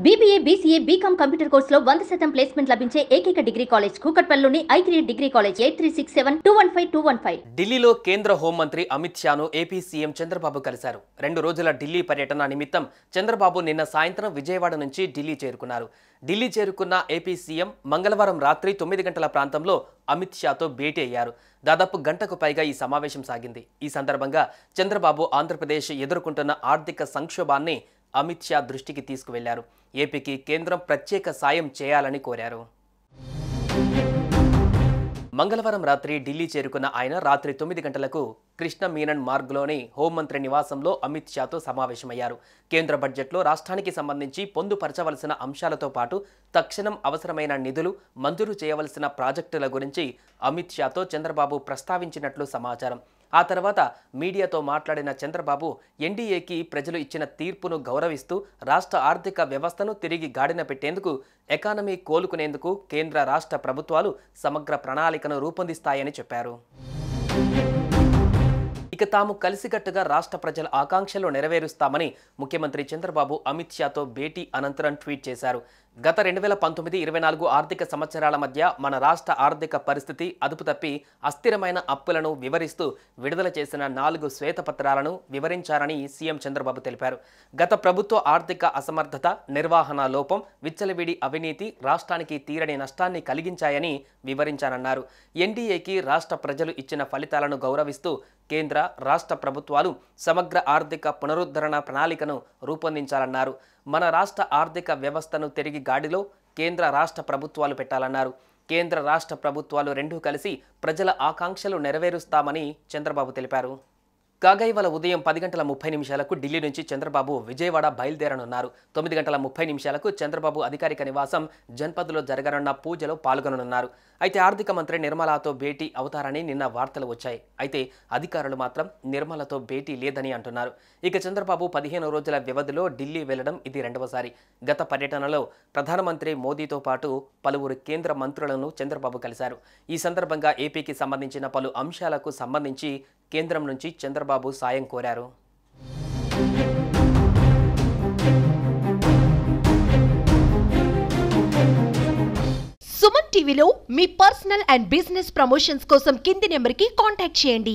BBA, BCA, BCom computer కోర్సులో 100% placement లభించే ఏకైక డిగ్రీ కాలేజ్ కూకట్పల్లిలోని I3 డిగ్రీ కాలేజ్ 8367215215. ఢిల్లీలో కేంద్ర హోంమంత్రి అమిత్ షాను ఏపీ సీఎం చంద్రబాబు కలిశారు. 2 రోజుల ఢిల్లీ పర్యటన నిమిత్తం చంద్రబాబు నిన్న సాయంత్రం విజయవాడ నుంచి ఢిల్లీ చేరుకున్నారు. ఢిల్లీ చేరుకున్న ఏపీ సీఎం మంగళవారం రాత్రి 9 గంటల ప్రాంతంలో అమిత్ షాతో భేటీ అయ్యారు. దాదాపు గంటకు పైగా ఈ సమావేశం సాగింది. ఈ సందర్భంగా చంద్రబాబు ఆంధ్రప్రదేశ్ ఎదుర్కొంటున్న ఆర్థిక సంక్షోభాన్ని అమిత్ షా దృష్టికి తీసుకువెళ్లారు. ఏపీకి కేంద్రం ప్రత్యేక సాయం చేయాలని కోరారు. మంగళవారం రాత్రి ఢిల్లీ చేరుకున్న ఆయన రాత్రి 9 గంటలకు కృష్ణ మీనన్ మార్గ్లోని హోంమంత్రి నివాసంలో అమిత్ షాతో సమావేశమయ్యారు. కేంద్ర బడ్జెట్లో రాష్ట్రానికి సంబంధించి పొందుపరచవలసిన అంశాలతో పాటు తక్షణం అవసరమైన నిధులు మంజూరు చేయవలసిన ప్రాజెక్టుల గురించి అమిత్ షాతో చంద్రబాబు ప్రస్తావించినట్లు సమాచారం. ఆ తర్వాత మీడియాతో మాట్లాడిన చంద్రబాబు ఎన్డీఏకి ప్రజలు ఇచ్చిన తీర్పును గౌరవిస్తూ రాష్ట్ర ఆర్థిక వ్యవస్థను తిరిగి గాడిన పెట్టేందుకు, ఎకానమీ కోలుకునేందుకు కేంద్ర రాష్ట్ర ప్రభుత్వాలు సమగ్ర ప్రణాళికను రూపొందిస్తాయని చెప్పారు. ఇక తాము కలిసికట్టుగా రాష్ట్ర ప్రజల ఆకాంక్షలు నెరవేరుస్తామని ముఖ్యమంత్రి చంద్రబాబు అమిత్ షాతో భేటీ అనంతరం ట్వీట్ చేశారు. గత 2019-24 ఆర్థిక సంవత్సరాల మధ్య మన రాష్ట్ర ఆర్థిక పరిస్థితి అదుపు తప్పి అస్థిరమైన అప్పులను వివరిస్తూ విడుదల చేసిన 4 శ్వేతపత్రాలను వివరించారని సీఎం చంద్రబాబు తెలిపారు. గత ప్రభుత్వ ఆర్థిక అసమర్థత, నిర్వహణ లోపం, విచ్చలవిడి అవినీతి రాష్ట్రానికి తీరని నష్టాన్ని కలిగించాయని వివరించారన్నారు. ఎన్డీఏకి రాష్ట్ర ప్రజలు ఇచ్చిన ఫలితాలను గౌరవిస్తూ కేంద్ర రాష్ట్ర ప్రభుత్వాలు సమగ్ర ఆర్థిక పునరుద్ధరణ ప్రణాళికను రూపొందించాలన్నారు. మన రాష్ట్ర ఆర్థిక వ్యవస్థను తిరిగి గాడిలో కేంద్ర రాష్ట్ర ప్రభుత్వాలు పెట్టాలన్నారు. కేంద్ర రాష్ట్ర ప్రభుత్వాలు రెండూ కలిసి ప్రజల ఆకాంక్షలు నెరవేరుస్తామని చంద్రబాబు తెలిపారు. కాగా ఇవాళ ఉదయం 10:30 ఢిల్లీ నుంచి చంద్రబాబు విజయవాడ బయలుదేరనున్నారు. 9:30 చంద్రబాబు అధికారిక నివాసం జన్పథ్లో జరగనున్న పూజలో పాల్గొననున్నారు. అయితే ఆర్థిక మంత్రి నిర్మలాతో భేటీ అవుతారని నిన్న వార్తలు వచ్చాయి. అయితే అధికారులు మాత్రం నిర్మలతో భేటీ లేదని అంటున్నారు. ఇక చంద్రబాబు 15 రోజుల వ్యవధిలో ఢిల్లీ వెళ్లడం ఇది రెండవసారి. గత పర్యటనలో ప్రధానమంత్రి మోదీతో పాటు పలువురు కేంద్ర మంత్రులను చంద్రబాబు కలిశారు. ఈ సందర్భంగా ఏపీకి సంబంధించిన పలు అంశాలకు సంబంధించి కేంద్రం నుంచి చంద్రబాబు సాయం కోరారు. సుమన్ టీవీలో మీ పర్సనల్ అండ్ బిజినెస్ ప్రమోషన్స్ కోసం కింది నెంబర్కి కాంటాక్ట్ చేయండి.